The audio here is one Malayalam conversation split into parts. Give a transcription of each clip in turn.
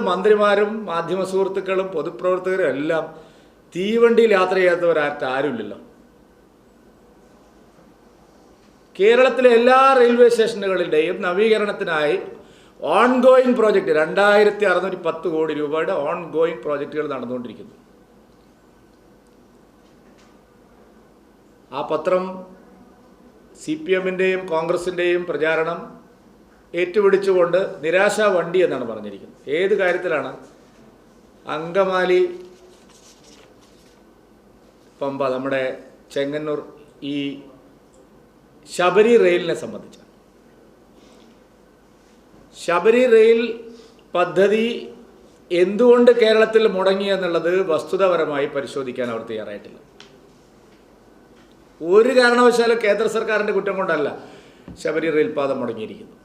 മന്ത്രിമാരും മാധ്യമ സുഹൃത്തുക്കളും പൊതുപ്രവർത്തകരും എല്ലാം തീവണ്ടിയിൽ യാത്ര ചെയ്യാത്തവരാരുമില്ലല്ലോ. കേരളത്തിലെ എല്ലാ റെയിൽവേ സ്റ്റേഷനുകളുടെയും നവീകരണത്തിനായി ഓൺഗോയിങ് പ്രോജക്റ്റ് 2610 കോടി രൂപയുടെ ഓൺഗോയിങ് പ്രോജക്റ്റുകൾ നടന്നുകൊണ്ടിരിക്കുന്നു. ആ പത്രം CPM-ൻ്റെയും കോൺഗ്രസിൻ്റെയും പ്രചാരണം ഏറ്റുപിടിച്ചുകൊണ്ട് നിരാശാ വണ്ടി എന്നാണ് പറഞ്ഞിരിക്കുന്നത്. ഏത് കാര്യത്തിലാണ്? അങ്കമാലി പമ്പ നമ്മുടെ ചെങ്ങന്നൂർ ഈ ശബരി റെയിലിനെ സംബന്ധിച്ച് ശബരി റെയിൽ പദ്ധതി എന്തുകൊണ്ട് കേരളത്തിൽ മുടങ്ങി എന്നുള്ളത് വസ്തുതാപരമായി പരിശോധിക്കാൻ അവർ തയ്യാറായിട്ടില്ല. ഒരു കാരണവശാലും കേന്ദ്ര സർക്കാരിൻ്റെ കുറ്റം കൊണ്ടല്ല ശബരി റെയിൽപാത മുടങ്ങിയിരിക്കുന്നു.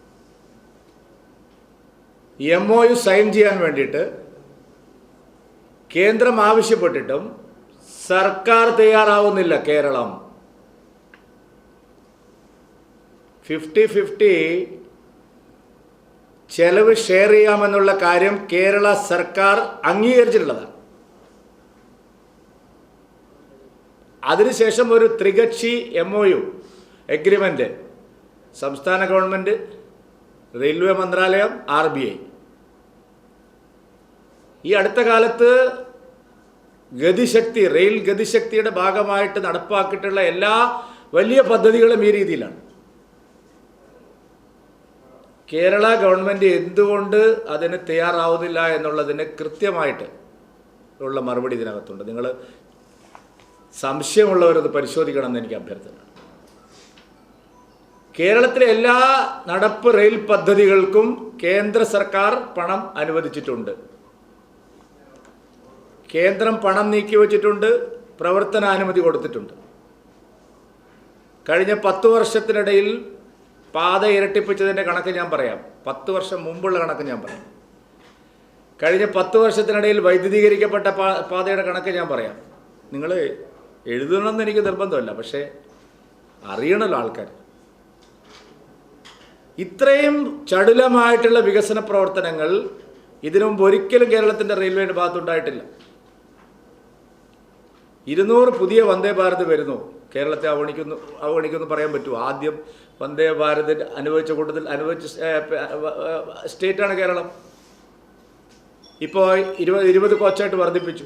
MOU സൈൻ ചെയ്യാൻ വേണ്ടിയിട്ട് കേന്ദ്രം ആവശ്യപ്പെട്ടിട്ടും സർക്കാർ തയ്യാറാവുന്നില്ല. കേരളം 50-50 ചെലവ് ഷെയർ ചെയ്യാമെന്നുള്ള കാര്യം കേരള സർക്കാർ അംഗീകരിച്ചിട്ടുള്ളതാണ്. അതിനുശേഷം ഒരു ത്രികക്ഷി MOU എഗ്രിമെൻ്റ് സംസ്ഥാന ഗവൺമെൻറ്, റെയിൽവേ മന്ത്രാലയം, RBI ഈ അടുത്ത കാലത്ത് ഗതിശക്തി റെയിൽ ഗതിശക്തിയുടെ ഭാഗമായിട്ട് നടപ്പാക്കിയിട്ടുള്ള എല്ലാ വലിയ പദ്ധതികളും ഈ രീതിയിലാണ്. കേരള ഗവൺമെൻറ് എന്തുകൊണ്ട് അതിന് തയ്യാറാവുന്നില്ല എന്നുള്ളതിന് കൃത്യമായിട്ട് ഉള്ള മറുപടി ഇതിനകത്തുണ്ട്. നിങ്ങൾ സംശയമുള്ളവരത് പരിശോധിക്കണമെന്ന് എനിക്ക് അഭ്യർത്ഥന. കേരളത്തിലെ എല്ലാ നടപ്പ് റെയിൽ പദ്ധതികൾക്കും കേന്ദ്ര സർക്കാർ പണം അനുവദിച്ചിട്ടുണ്ട്. കേന്ദ്രം പണം നീക്കിവച്ചിട്ടുണ്ട്, പ്രവർത്തനാനുമതി കൊടുത്തിട്ടുണ്ട്. കഴിഞ്ഞ 10 വർഷത്തിനിടയിൽ പാത ഇരട്ടിപ്പിച്ചതിൻ്റെ കണക്ക് ഞാൻ പറയാം. 10 വർഷം മുമ്പുള്ള കണക്ക് ഞാൻ പറയാം. കഴിഞ്ഞ 10 വർഷത്തിനിടയിൽ വൈദ്യുതീകരിക്കപ്പെട്ട പാതയുടെ കണക്ക് ഞാൻ പറയാം. നിങ്ങൾ എഴുതണമെന്ന് എനിക്ക് നിർബന്ധമല്ല, പക്ഷേ അറിയണമല്ലോ ആൾക്കാർ. ഇത്രയും ചടുലമായിട്ടുള്ള വികസന പ്രവർത്തനങ്ങൾ ഇതിനു മുമ്പ് ഒരിക്കലും കേരളത്തിൻ്റെ റെയിൽവേയുടെ ഭാഗത്തുണ്ടായിട്ടില്ല. 200 പുതിയ വന്ദേ ഭാരത് വരുന്നു. കേരളത്തെ അവഗണിക്കുന്നു പറയാൻ പറ്റുമോ? ആദ്യം വന്ദേ ഭാരത് അനുഭവിച്ച കൂട്ടത്തിൽ സ്റ്റേറ്റാണ് കേരളം. ഇപ്പോൾ 20 കോച്ചായിട്ട് വർദ്ധിപ്പിച്ചു.